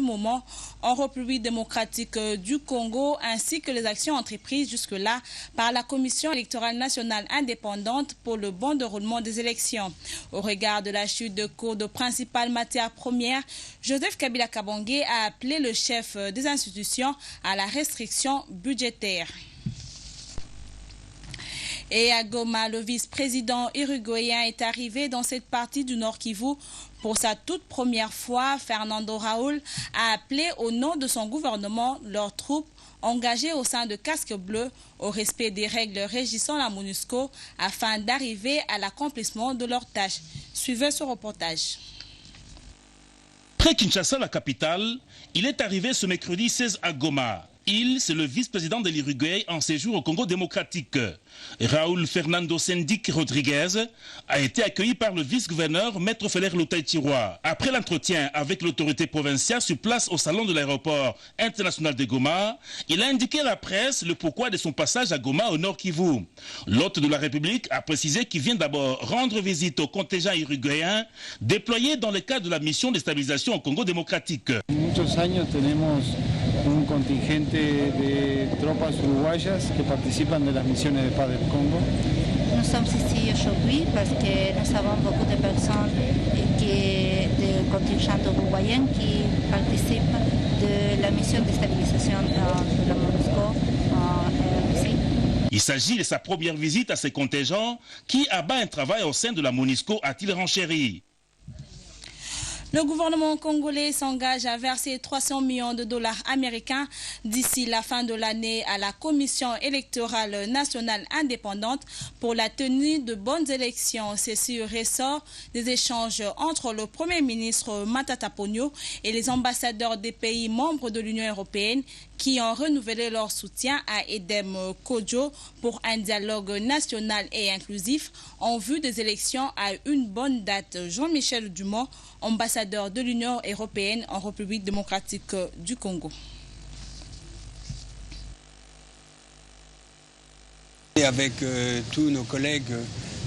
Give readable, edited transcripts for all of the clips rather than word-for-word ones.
moment en République démocratique du Congo, ainsi que les actions entreprises jusque-là par la Commission électorale nationale indépendante pour le bon déroulement des élections. Au regard de la chute de cours de principales matières premières, Joseph Kabila Kabange a appelé le chef des institutions à la restriction budgétaire. Et à Goma, le vice-président uruguayen est arrivé dans cette partie du Nord Kivu. Pour sa toute première fois, Fernando Raúl a appelé au nom de son gouvernement leurs troupes engagées au sein de Casques Bleus au respect des règles régissant la MONUSCO afin d'arriver à l'accomplissement de leurs tâches. Suivez ce reportage. Près Kinshasa, la capitale, il est arrivé ce mercredi 16 à Goma. C'est le vice-président de l'Uruguay en séjour au Congo démocratique. Raúl Fernando Sendik Rodriguez a été accueilli par le vice-gouverneur Maître Feller Lotaï-Tiroir. Après l'entretien avec l'autorité provinciale sur place au salon de l'aéroport international de Goma, il a indiqué à la presse le pourquoi de son passage à Goma au Nord Kivu. L'hôte de la République a précisé qu'il vient d'abord rendre visite au contingent uruguayen déployé dans le cadre de la mission de stabilisation au Congo démocratique. Un contingente de tropas uruguayas que participan de las misiones de paz del Congo. Nous sommes ici aujourd'hui parce que nous avons beaucoup de personnes de contingent uruguayen qui participent de la mission de stabilisation de la MONUSCO ici. Il s'agit de sa première visite à ces contingents qui abat un travail au sein de la MONUSCO, a-t-il renchéri. Le gouvernement congolais s'engage à verser 300 millions de dollars américains d'ici la fin de l'année à la Commission électorale nationale indépendante pour la tenue de bonnes élections. C'est sur ressort des échanges entre le Premier ministre Matata Ponyo et les ambassadeurs des pays membres de l'Union européenne qui ont renouvelé leur soutien à Edem Kodjo pour un dialogue national et inclusif en vue des élections à une bonne date. Jean-Michel Dumont, ambassadeur de l'Union européenne en République démocratique du Congo. Et avec tous nos collègues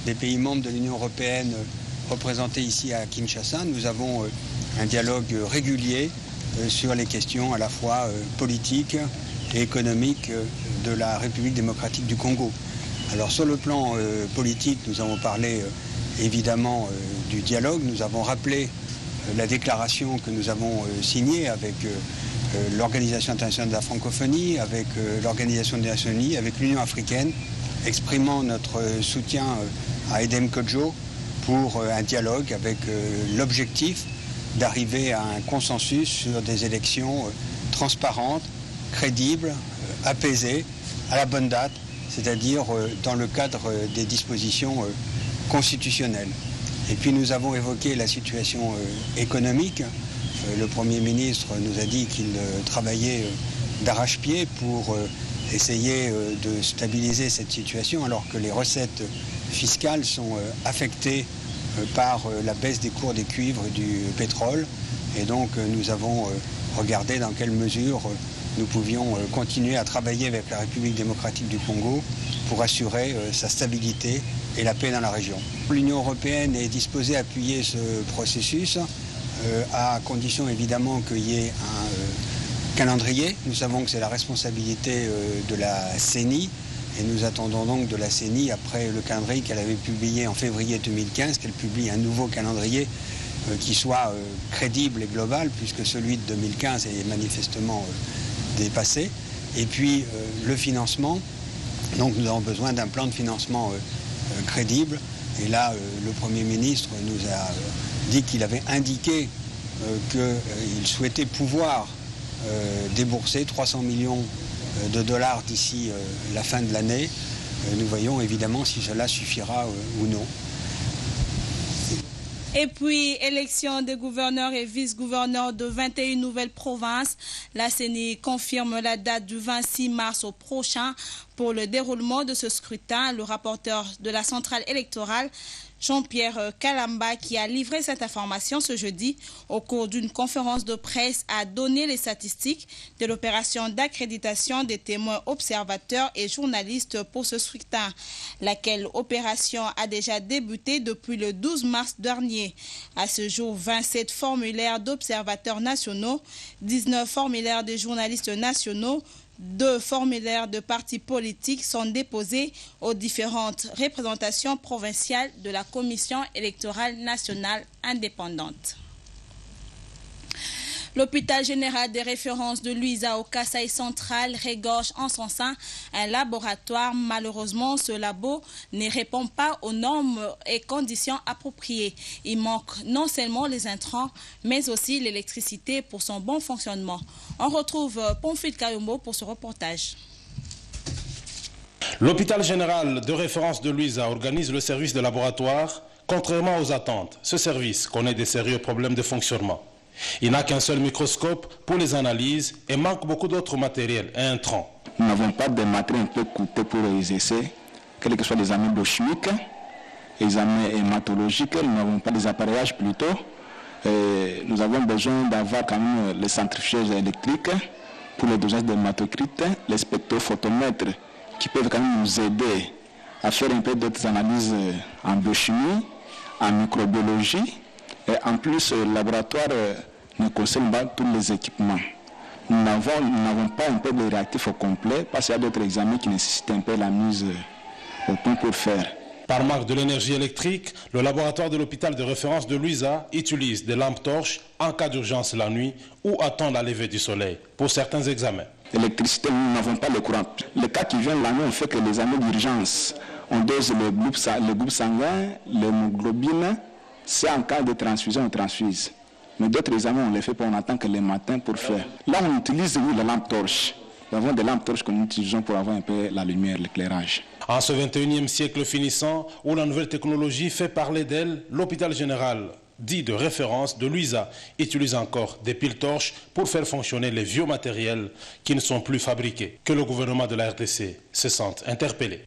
des pays membres de l'Union européenne représentés ici à Kinshasa, nous avons un dialogue régulier sur les questions à la fois politiques et économiques de la République démocratique du Congo. Alors sur le plan politique, nous avons parlé évidemment du dialogue, nous avons rappelé la déclaration que nous avons signée avec l'Organisation internationale de la francophonie, avec l'Organisation des Nations unies, avec l'Union africaine, exprimant notre soutien à Edem Kodjo pour un dialogue avec l'objectif d'arriver à un consensus sur des élections transparentes, crédibles, apaisées, à la bonne date, c'est-à-dire dans le cadre des dispositions constitutionnelles. Et puis nous avons évoqué la situation économique. Le Premier ministre nous a dit qu'il travaillait d'arrache-pied pour essayer de stabiliser cette situation alors que les recettes fiscales sont affectées par la baisse des cours des cuivres et du pétrole. Et donc nous avons regardé dans quelle mesure nous pouvions continuer à travailler avec la République démocratique du Congo pour assurer sa stabilité et la paix dans la région. L'Union européenne est disposée à appuyer ce processus à condition évidemment qu'il y ait un calendrier. Nous savons que c'est la responsabilité de la CENI et nous attendons donc de la CENI, après le calendrier qu'elle avait publié en février 2015, qu'elle publie un nouveau calendrier qui soit crédible et global, puisque celui de 2015 est manifestement dépassé. Et puis le financement, donc nous avons besoin d'un plan de financement crédible. Et là, le Premier ministre nous a dit qu'il avait indiqué qu'il souhaitait pouvoir débourser 300 millions de dollars d'ici la fin de l'année. Nous voyons évidemment si cela suffira ou non. Et puis, élection des gouverneurs et vice-gouverneurs de 21 nouvelles provinces. La CENI confirme la date du 26 mars au prochain pour Pour le déroulement de ce scrutin, le rapporteur de la centrale électorale, Jean-Pierre Kalamba, qui a livré cette information ce jeudi au cours d'une conférence de presse, a donné les statistiques de l'opération d'accréditation des témoins observateurs et journalistes pour ce scrutin, laquelle opération a déjà débuté depuis le 12 mars dernier. À ce jour, 27 formulaires d'observateurs nationaux, 19 formulaires de journalistes nationaux, 2 formulaires de partis politiques sont déposés aux différentes représentations provinciales de la Commission électorale nationale indépendante. L'hôpital général des références de Luiza au Kasaï central regorge en son sein un laboratoire. Malheureusement, ce labo ne répond pas aux normes et conditions appropriées. Il manque non seulement les intrants, mais aussi l'électricité pour son bon fonctionnement. On retrouve Pomfil Kayombo pour ce reportage. L'hôpital général de référence de Luiza organise le service de laboratoire. Contrairement aux attentes, ce service connaît des sérieux problèmes de fonctionnement. Il n'a qu'un seul microscope pour les analyses et manque beaucoup d'autres matériels et intrants. Nous n'avons pas de matériel un peu coûteux pour les essais, quels que soient les examens biochimiques, les examens hématologiques, nous n'avons pas des appareillages plutôt. Nous avons besoin d'avoir quand même les centrifugeuses électriques pour le dosage de l'hématocrite, les spectrophotomètres qui peuvent quand même nous aider à faire un peu d'autres analyses en biochimie, en microbiologie. Et en plus, le laboratoire ne concerne pas tous les équipements. Nous n'avons pas un peu de réactifs au complet parce qu'il y a d'autres examens qui nécessitent un peu la mise au point pour faire. Par manque de l'énergie électrique, le laboratoire de l'hôpital de référence de Luiza utilise des lampes torches en cas d'urgence la nuit ou attend la levée du soleil pour certains examens. L'électricité, nous n'avons pas le courant. Les cas qui viennent la nuit, on fait que les examens d'urgence. On dose le groupe sanguin, l'hémoglobine. C'est en cas de transfusion, on transfuse. Mais d'autres examens, on les fait pas, on attend que le matin pour faire. Là, on utilise les lampes torches. Nous avons des lampes torches que nous utilisons pour avoir un peu la lumière, l'éclairage. En ce 21e siècle finissant, où la nouvelle technologie fait parler d'elle, l'hôpital général, dit de référence de Luiza, utilise encore des piles torches pour faire fonctionner les vieux matériels qui ne sont plus fabriqués. Que le gouvernement de la RDC se sente interpellé.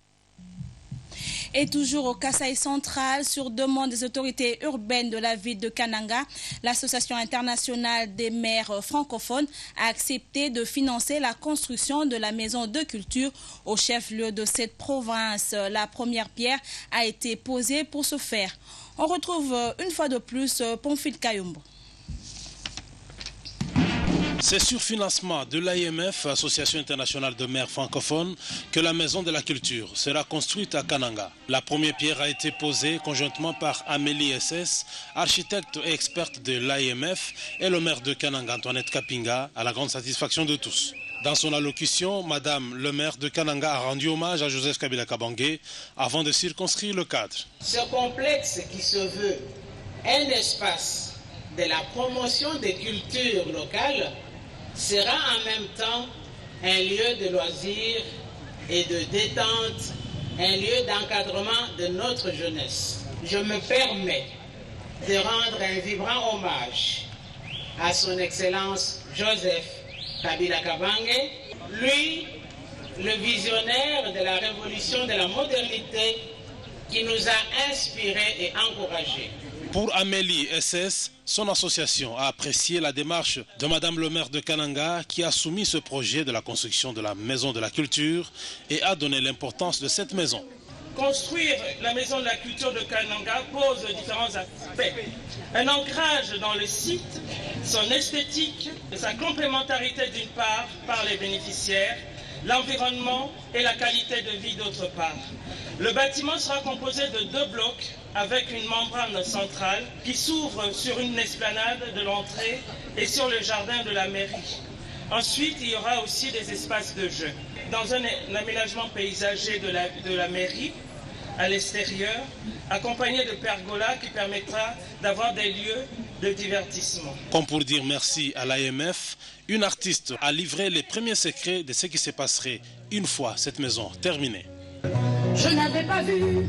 Et toujours au Kasaï central, sur demande des autorités urbaines de la ville de Kananga, l'Association internationale des maires francophones a accepté de financer la construction de la maison de culture au chef-lieu de cette province. La première pierre a été posée pour ce faire. On retrouve une fois de plus Pomfil Kayombo. C'est sur financement de l'AIMF, Association internationale de maires francophones, que la maison de la culture sera construite à Kananga. La première pierre a été posée conjointement par Amélie SS, architecte et experte de l'AIMF, et le maire de Kananga, Antoinette Kapinga, à la grande satisfaction de tous. Dans son allocution, Madame le maire de Kananga a rendu hommage à Joseph Kabila Kabange avant de circonscrire le cadre. Ce complexe qui se veut un espace de la promotion des cultures locales sera en même temps un lieu de loisirs et de détente, un lieu d'encadrement de notre jeunesse. Je me permets de rendre un vibrant hommage à son Excellence Joseph Kabila Kabange, lui, le visionnaire de la révolution de la modernité qui nous a inspirés et encouragés. Pour Amélie SS, son association a apprécié la démarche de Madame le maire de Kananga qui a soumis ce projet de la construction de la maison de la culture et a donné l'importance de cette maison. Construire la maison de la culture de Kananga pose différents aspects. Un ancrage dans le site, son esthétique, sa complémentarité d'une part par les bénéficiaires, l'environnement et la qualité de vie d'autre part. Le bâtiment sera composé de 2 blocs avec une membrane centrale qui s'ouvre sur une esplanade de l'entrée et sur le jardin de la mairie. Ensuite, il y aura aussi des espaces de jeu. Dans un aménagement paysager de la mairie, à l'extérieur, accompagné de pergolas qui permettra d'avoir des lieux de divertissement. Comme pour dire merci à l'AMF, une artiste a livré les premiers secrets de ce qui se passerait une fois cette maison terminée. Je n'avais pas vu.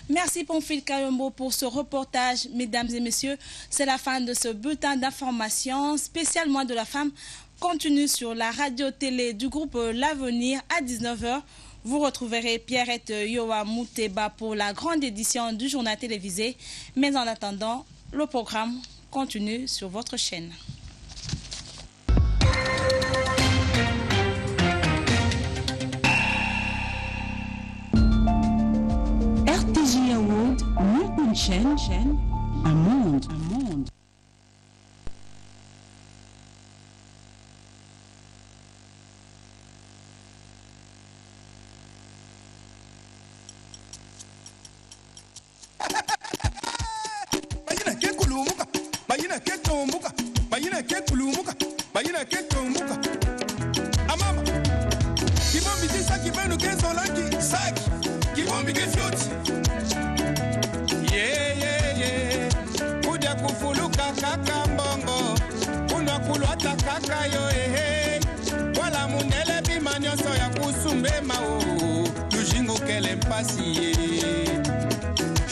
Merci Pamphile Kayombo pour ce reportage. Mesdames et messieurs, c'est la fin de ce bulletin d'information spécial Mois de la femme. Continue sur la radio-télé du groupe L'Avenir à 19h. Vous retrouverez Pierrette Yoa Mouteba pour la grande édition du journal télévisé. Mais en attendant, le programme continue sur votre chaîne. RTJ Award, une chaîne, un monde.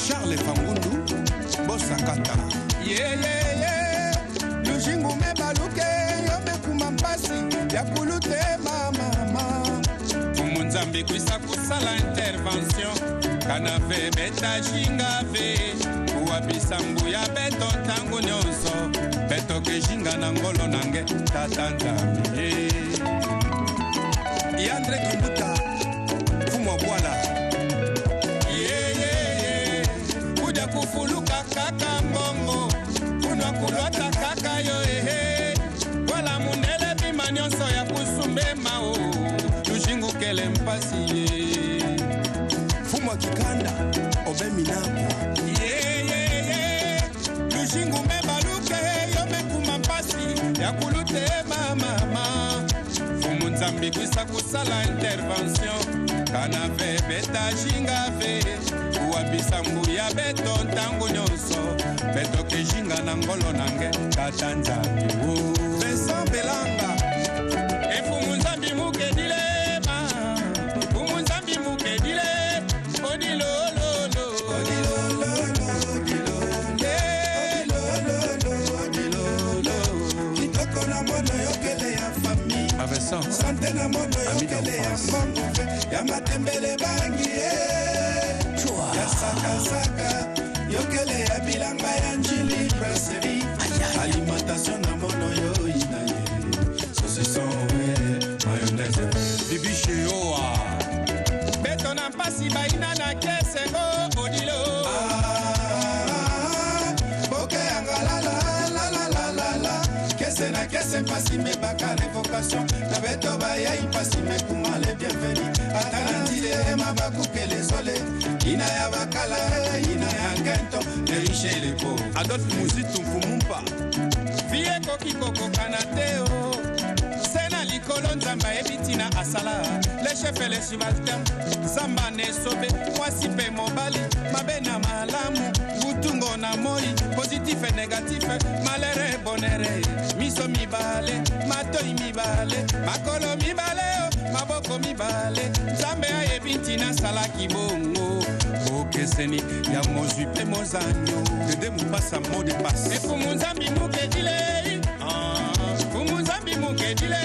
Charles Fangundu, Bosakata. Lujingu me baluke, yo me kumampasi, ya kulute mama. Kumunzambi kwisa kusala intervention, kanave beta jingave, kuwabisambu ya beto tangu nyonso, beto ke jinga na ngolo nange, tatanzambi. Yandre Kimbuta, Fumo Bwala. Kufuluka kaka mbongo kunwa kulwata kaka yo wala munele bimanyonso ya kusumbema o lushingu kele mpasi Fumwa kikanda obe minako lushingu mebaluke yo mekuma mpasi ya kulute mama Fumu nzambi kwisa kusala intervention kanave beta jingave Wabisambu ya beto ntangu nyonso beto ke jinga na ngolo nange katanzambi Vincent Belanga Efumu nzambi muke dilema Fumu nzambi muke dile Odilololo Kitoko na mono yokele ya fami Vincent Sante na mono yokele ya fambe Ya matembele bangi Ya saka yokele ya bilanga ya njili brasserie alimentation na mono yo inaye saucisson mayonnaise bibi cheoa beto na pasi baina na kesengo odilo boke angala la kese na kese pasi me baka révocation na beto baya pasi me kuma le bienvenu atanandile mabaku kele sole ina ya bakala ina ya gento riche les pauvres Adolphe Muzitu Mfumumpa vie kokikoko kanateo sena likolo nzamba ebitina asala les chefs et les subalternes zamba ne sobe mwasi pe mobali mabena malamu butungo na moi positif et négatif malere bonere miso mibale matoi mibale makolo mibale maboko mibale nzambe ayebitina salaki bongo okeseni ya mozwi pe mozanyo dede mupasa mode passe efumu nzambi mukedile fumu nzambi mukedile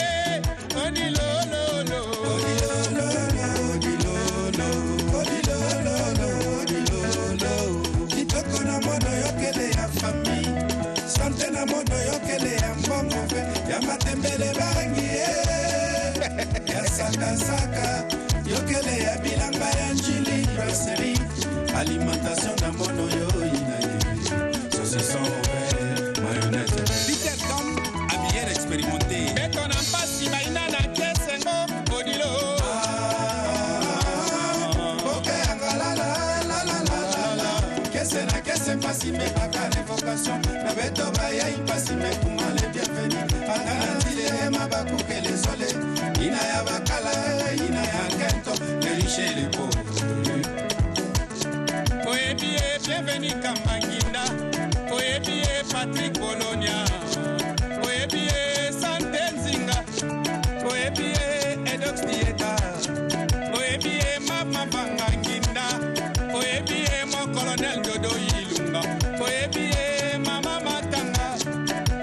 odilololo kitoko na mono yokele ya fami sante na mono yokele ya mbongo ya matembele bangi ya saka yokele ya bilanga ya njili brasserie alimentation na mono yo inaye saucisson mayonnaise Peter Dom habillé expérimenté beto na mpasi baina na kesengo odilo boke angala la kese na kese mpasi me baka révocation na beto baya mpasi me kuma le bienvenu atanandile mabaku kele sole ina ya bakala ina ya gento riche les pauvres bienvenue Kambanginda, Oebie Patrick Bologna, Oebie Santenzinga, Oebie Edox Dieta, Oebie Mama Banganginda, Oebie Mok colonel Dodo Ilunga, Oebie Mama Matanga,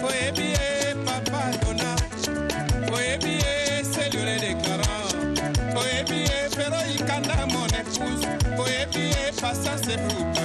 Oebie Papa Dona, Oebie Cellule de Caran, Oebie Pero Ikanda mon épouse, Oebie Passa ses foot.